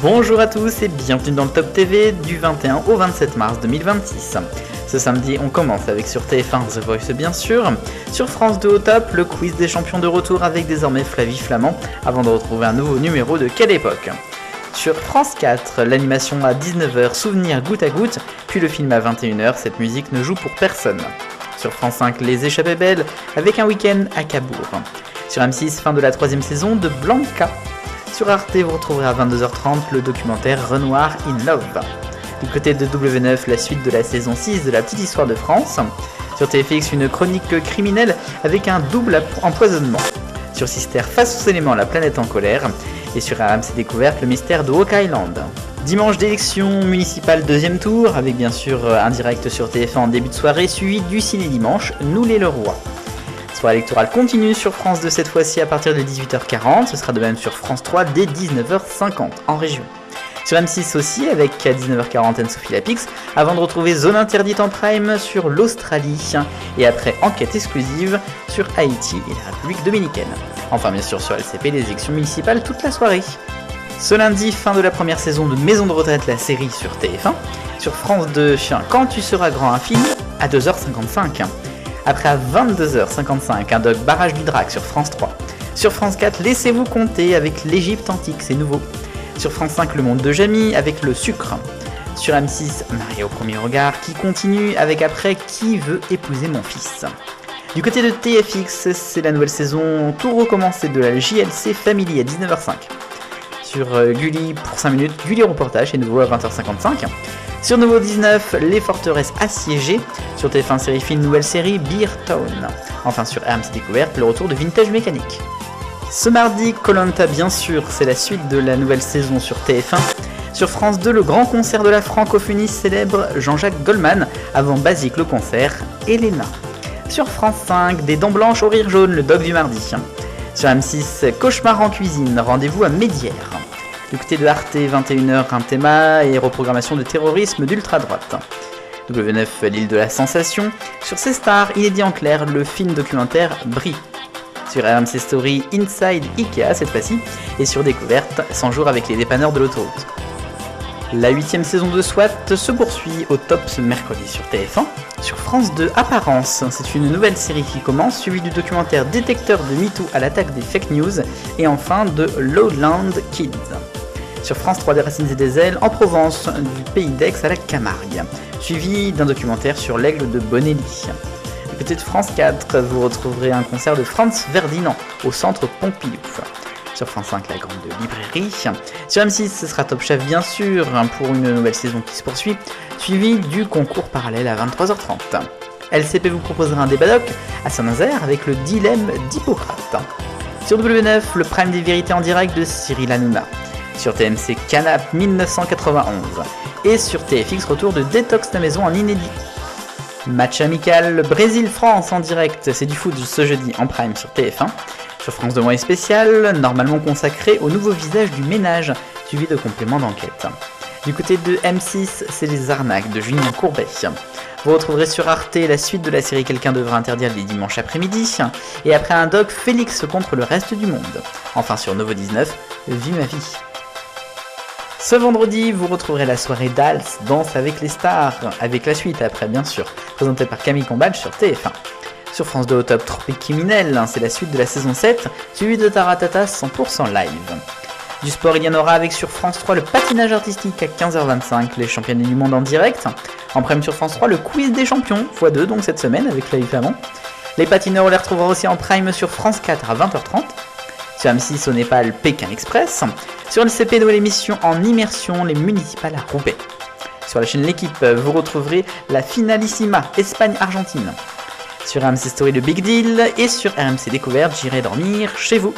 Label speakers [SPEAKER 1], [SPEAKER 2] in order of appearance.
[SPEAKER 1] Bonjour à tous et bienvenue dans le Top TV du 21 au 27 mars 2026. Ce samedi, on commence avec sur TF1 The Voice bien sûr, sur France 2 au top, le quiz des champions de retour avec désormais Flavie Flamand, avant de retrouver un nouveau numéro de Quelle époque. Sur France 4, l'animation à 19h, Souvenirs goutte à goutte, puis le film à 21h, Cette musique ne joue pour personne. Sur France 5, Les Échappées belles, avec un week-end à Cabourg. Sur M6, fin de la 3e saison de Blanca. Sur Arte, vous retrouverez à 22h30 le documentaire Renoir in Love. Du côté de W9, la suite de la saison 6 de La Petite Histoire de France. Sur TFX, une chronique criminelle avec un double empoisonnement. Sur Sister, Face aux éléments, La planète en colère. Et sur RMC Découverte, le mystère de Hawk Island. Dimanche d'élection municipale 2e tour, avec bien sûr un direct sur TF1 en début de soirée, suivi du ciné dimanche, Nous les Leroy. Soirée électorale continue sur France 2 cette fois-ci à partir de 18h40, ce sera de même sur France 3 dès 19h50 en région. Sur M6 aussi avec à 19h40 Anne-Sophie Lapix, avant de retrouver Zone interdite en prime sur l'Australie et après Enquête exclusive sur Haïti et la République dominicaine. Enfin bien sûr sur LCP, les élections municipales toute la soirée. Ce lundi, fin de la première saison de Maison de retraite, la série sur TF1. Sur France 2, Quand tu seras grand, un film à 2h55. Après à 22h55, un doc Barrage du Drac sur France 3. Sur France 4, Laissez-vous compter avec l'Égypte antique, c'est nouveau. Sur France 5, Le monde de Jamie avec Le sucre. Sur M6, Marie au premier regard qui continue avec après Qui veut épouser mon fils. Du côté de TFX, c'est la nouvelle saison tout recommencé de la JLC Family à 19h05. Sur Gulli pour 5 minutes, Gulli reportage est nouveau à 20h55. Sur Nouveau 19, Les forteresses assiégées. Sur TF1 série film, nouvelle série Beer Town. Enfin sur RMC Découverte, le retour de Vintage Mécanique. Ce mardi, Koh-Lanta bien sûr, c'est la suite de la nouvelle saison sur TF1. Sur France 2, le grand concert de la francophonie célèbre Jean-Jacques Goldman, avant Basique le concert, Elena. Sur France 5, Des dents blanches au rire jaune, le doc du mardi. Sur M6, Cauchemar en cuisine, rendez-vous à Médière. Du côté de Arte, 21h, un thème et reprogrammation de terrorisme d'ultra-droite. W9, l'île de la sensation. Sur C-Star, inédit en clair, le film documentaire Brie. Sur RMC Story, Inside Ikea cette fois-ci. Et sur Découverte, 100 jours avec les dépanneurs de l'autoroute. La 8e saison de SWAT se poursuit au top ce mercredi sur TF1. Sur France 2, Apparence, c'est une nouvelle série qui commence, suivie du documentaire Détecteur de MeToo à l'attaque des fake news. Et enfin de Lowland Kids. Sur France 3, Des racines et des ailes, en Provence, du pays d'Aix à la Camargue, suivi d'un documentaire sur l'aigle de Bonelli. Du côté de France 4, vous retrouverez un concert de Franz Ferdinand au centre Pompidou. Sur France 5, la grande librairie. Sur M6, ce sera Top Chef bien sûr, pour une nouvelle saison qui se poursuit, suivi du concours parallèle à 23h30. LCP vous proposera un débat doc à Saint-Nazaire avec le dilemme d'Hippocrate. Sur W9, le prime des vérités en direct de Cyril Hanouna. Sur TMC, Canap 1991. Et sur TFX, retour de Détox la maison en inédit. Match amical Brésil-France en direct, c'est du foot ce jeudi en prime sur TF1. Sur France 2 mois spécial, normalement consacré au nouveau visage du ménage, suivi de compléments d'enquête. Du côté de M6, c'est Les arnaques de Julien Courbet. Vous retrouverez sur Arte la suite de la série Quelqu'un devra interdire les dimanches après-midi. Et après un doc, Félix contre le reste du monde. Enfin sur Nouveau 19, Vie ma vie. Ce vendredi, vous retrouverez la soirée Dals, Danse avec les stars, avec la suite après bien sûr, présentée par Camille Combal sur TF1. Sur France 2 au top, Tropique criminel, c'est la suite de la saison 7, suivi de Taratata 100% live. Du sport, il y en aura avec sur France 3 le patinage artistique à 15h25, les championnes du monde en direct. En prime sur France 3, le quiz des champions, x2 donc cette semaine avec Flavie Flamand. Les patineurs, on les retrouvera aussi en prime sur France 4 à 20h30. Sur M6 au Népal, Pékin Express. Sur LCP, nouvelle émission en immersion, les municipales à Roubaix. Sur la chaîne L'équipe, vous retrouverez la finalissima Espagne-Argentine. Sur RMC Story, le Big Deal. Et sur RMC Découverte, J'irai dormir chez vous.